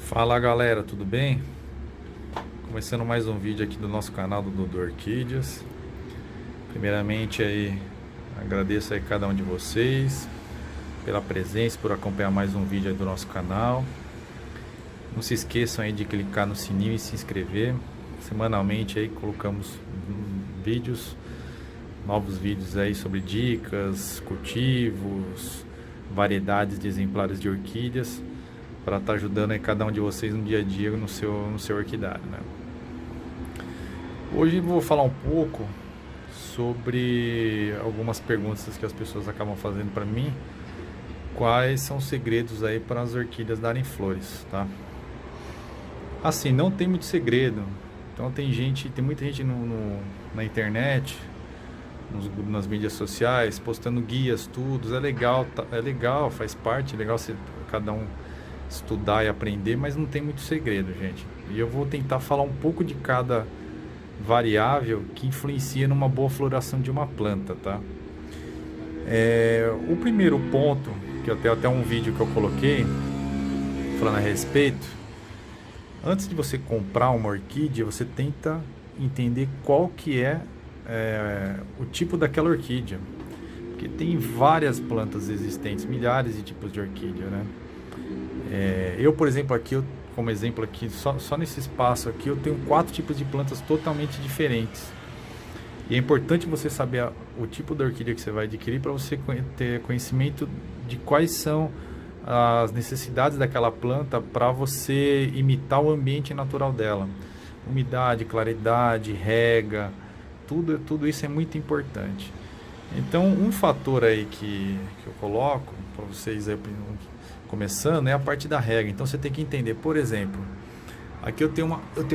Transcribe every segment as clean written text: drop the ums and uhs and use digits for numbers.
Fala galera, tudo bem? Começando mais um vídeo aqui do nosso canal do Dudu Orquídeas. Primeiramente aí, agradeço aí cada um de vocês pela presença, por acompanhar mais um vídeo aí do nosso canal. Não se esqueçam aí de clicar no sininho e se inscrever. Semanalmente aí colocamos vídeos, novos vídeos aí sobre dicas, cultivos, variedades de exemplares de orquídeas, para estar ajudando aí cada um de vocês no dia a dia no seu orquidário, né? Hoje vou falar um pouco sobre algumas perguntas que as pessoas acabam fazendo para mim. Quais são os segredos aí para as orquídeas darem flores, tá? Assim, não tem muito segredo. Então tem muita gente na internet, nas mídias sociais, postando guias, estudos. É legal, é legal, faz parte, é legal cada um estudar e aprender, mas não tem muito segredo, gente. E eu vou tentar falar um pouco de cada variável que influencia numa boa floração de uma planta, tá? O primeiro ponto, que eu tenho até um vídeo que eu coloquei falando a respeito, antes de você comprar uma orquídea, você tenta entender qual que é o tipo daquela orquídea, porque tem várias plantas existentes, milhares de tipos de orquídea, né? Eu, por exemplo, como exemplo aqui, só nesse espaço aqui eu tenho 4 tipos de plantas totalmente diferentes. E é importante você saber o tipo da orquídea que você vai adquirir para você ter conhecimento de quais são as necessidades daquela planta para você imitar o ambiente natural dela. Umidade, claridade, rega, tudo isso é muito importante. Então, um fator aí que eu coloco para vocês aí, começando, é a parte da rega. Então você tem que entender, por exemplo, aqui eu tenho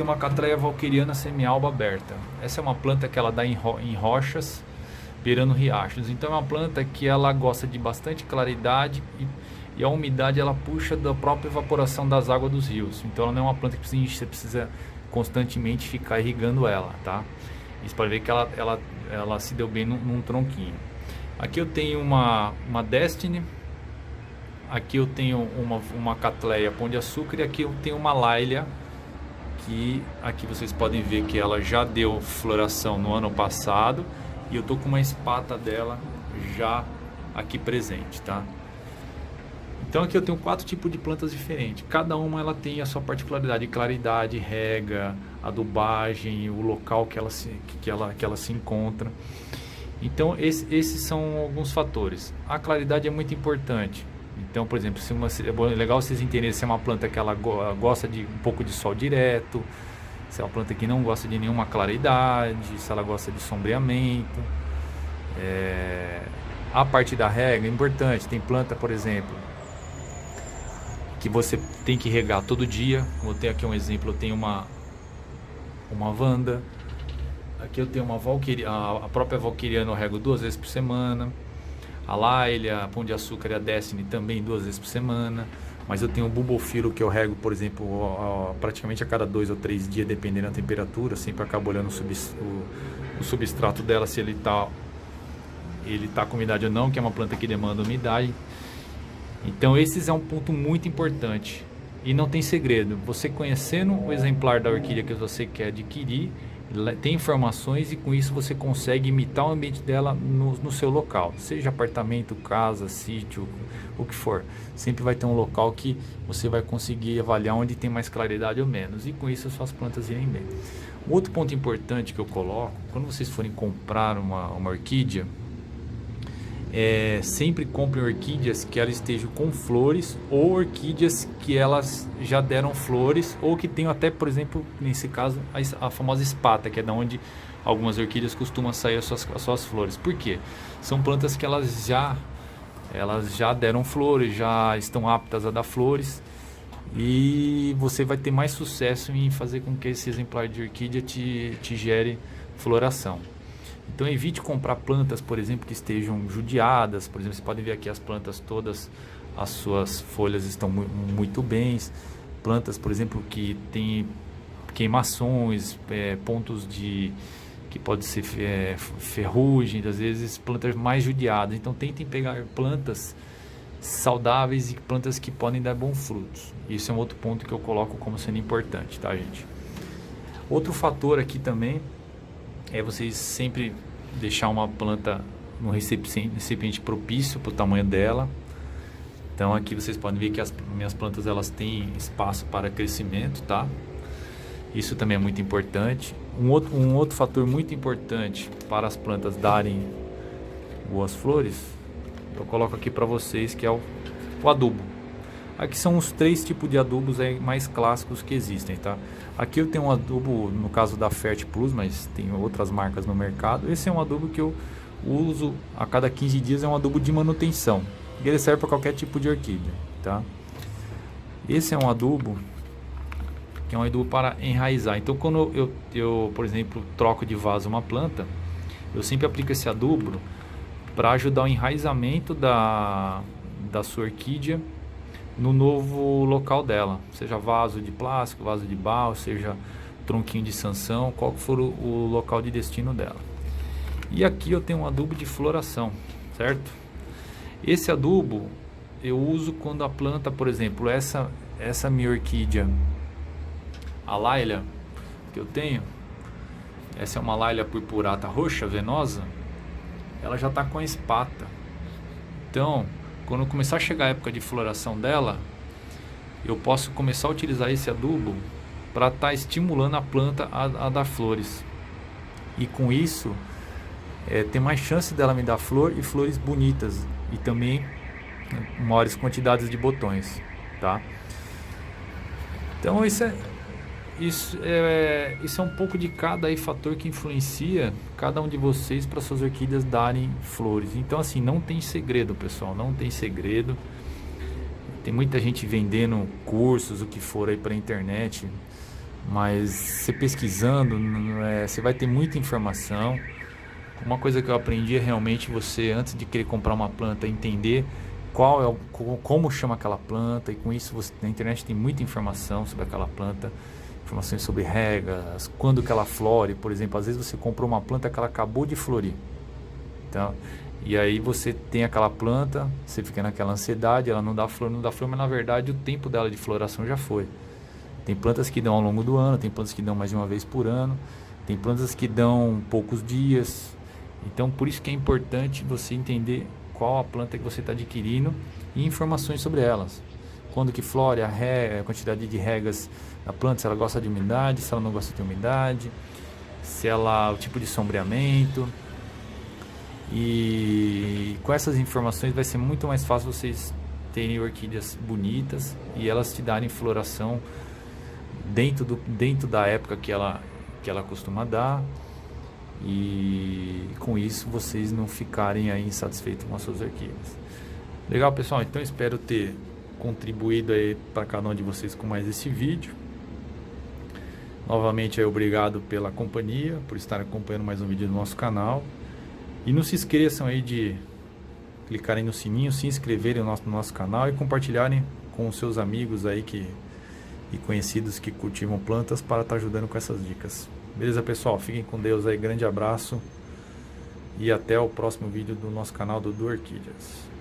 uma Cattleya valqueriana semialba aberta. Essa é uma planta que ela dá em rochas, beirando riachos. Então é uma planta que ela gosta de bastante claridade e a umidade ela puxa da própria evaporação das águas dos rios. Então ela não é uma planta que você precisa constantemente ficar irrigando ela, tá? Você pode ver que ela se deu bem num tronquinho. Aqui eu tenho uma Destiny. Aqui eu tenho uma Cattleya Pão de Açúcar e aqui eu tenho uma Laelia, que aqui vocês podem ver que ela já deu floração no ano passado e eu tô com uma espata dela já aqui presente, tá? Então aqui eu tenho 4 tipos de plantas diferentes, cada uma ela tem a sua particularidade, claridade, rega, adubagem, o local que ela se encontra. Então esses são alguns fatores. A claridade é muito importante. Então, por exemplo, é legal vocês entenderem se é uma planta que ela gosta de um pouco de sol direto, se é uma planta que não gosta de nenhuma claridade, se ela gosta de sombreamento. A parte da rega é importante. Tem planta, por exemplo, que você tem que regar todo dia. Vou ter aqui um exemplo, eu tenho uma Vanda. Aqui eu tenho uma a própria valqueriana eu rego 2 vezes por semana. A Laelia, a Pão de Açúcar e a Destiny também 2 vezes por semana. Mas eu tenho o Bulbophyllum que eu rego, por exemplo, praticamente a cada 2 ou 3 dias, dependendo da temperatura. Sempre acabo olhando o substrato dela, se ele tá com umidade ou não, que é uma planta que demanda umidade. Então esse é um ponto muito importante. E não tem segredo. Você conhecendo o exemplar da orquídea que você quer adquirir, tem informações e com isso você consegue imitar o ambiente dela no seu local, seja apartamento, casa, sítio, o que for. Sempre vai ter um local que você vai conseguir avaliar onde tem mais claridade ou menos, e com isso as suas plantas irem bem. Um outro ponto importante que eu coloco, quando vocês forem comprar uma orquídea, sempre comprem orquídeas que elas estejam com flores, ou orquídeas que elas já deram flores, ou que tenham até, por exemplo, nesse caso, a famosa espata, que é da onde algumas orquídeas costumam sair as suas flores. Por quê? São plantas que elas já deram flores, já estão aptas a dar flores, e você vai ter mais sucesso em fazer com que esse exemplar de orquídea te gere floração. Então evite comprar plantas, por exemplo, que estejam judiadas. Por exemplo, vocês podem ver aqui as plantas todas, as suas folhas estão muito bem. Plantas, por exemplo, que têm queimações, pontos que pode ser ferrugem, às vezes plantas mais judiadas. Então tentem pegar plantas saudáveis e plantas que podem dar bons frutos. Isso é um outro ponto que eu coloco como sendo importante, tá, gente? Outro fator aqui também é vocês sempre deixar uma planta num recipiente propício para o tamanho dela. Então aqui vocês podem ver que as minhas plantas elas têm espaço para crescimento, tá? Isso também é muito importante. Um outro fator muito importante para as plantas darem boas flores, eu coloco aqui para vocês, que é o adubo. Aqui são os 3 tipos de adubos mais clássicos que existem, tá? Aqui eu tenho um adubo, no caso da Fertiplus, mas tem outras marcas no mercado. Esse é um adubo que eu uso a cada 15 dias, é um adubo de manutenção. E ele serve para qualquer tipo de orquídea, tá? Esse é um adubo que é um adubo para enraizar. Então quando eu, por exemplo, troco de vaso uma planta, eu sempre aplico esse adubo para ajudar o enraizamento da sua orquídea no novo local dela, seja vaso de plástico, vaso de barro, seja tronquinho de sanção, qual for o local de destino dela. E aqui eu tenho um adubo de floração, certo? Esse adubo eu uso quando a planta, por exemplo, essa minha orquídea, a Laila que eu tenho, essa é uma Laila purpurata roxa venosa, ela já está com a espata. Então, quando começar a chegar a época de floração dela, eu posso começar a utilizar esse adubo para estar estimulando a planta a dar flores. E com isso, tem mais chance dela me dar flor e flores bonitas. E também maiores quantidades de botões, tá? Então isso é um pouco de cada aí fator que influencia cada um de vocês para suas orquídeas darem flores. Então assim, não tem segredo, pessoal, não tem segredo. Tem muita gente vendendo cursos, o que for aí para a internet, mas você pesquisando, você vai ter muita informação. Uma coisa que eu aprendi é realmente você, antes de querer comprar uma planta, entender como chama aquela planta, e com isso na internet tem muita informação sobre aquela planta, informações sobre regas, quando que ela flore, por exemplo. Às vezes você comprou uma planta que ela acabou de florir, então, e aí você tem aquela planta, você fica naquela ansiedade, ela não dá flor, mas na verdade o tempo dela de floração já foi. Tem plantas que dão ao longo do ano, tem plantas que dão mais de uma vez por ano, tem plantas que dão poucos dias. Então por isso que é importante você entender qual a planta que você está adquirindo e informações sobre elas. Quando que flore, a quantidade de regas da planta, se ela gosta de umidade, se ela não gosta de umidade, o tipo de sombreamento. E com essas informações vai ser muito mais fácil vocês terem orquídeas bonitas e elas te darem floração dentro da época que ela costuma dar. E com isso vocês não ficarem aí insatisfeitos com as suas orquídeas. Legal, pessoal? Então espero ter contribuído aí para cada um de vocês com mais esse vídeo. Novamente aí, obrigado pela companhia, por estar acompanhando mais um vídeo do nosso canal. E não se esqueçam aí de clicarem no sininho, se inscreverem no nosso canal e compartilharem com os seus amigos aí e conhecidos que cultivam plantas, para estar ajudando com essas dicas. Beleza, pessoal? Fiquem com Deus aí, grande abraço e até o próximo vídeo do nosso canal do Orquídeas.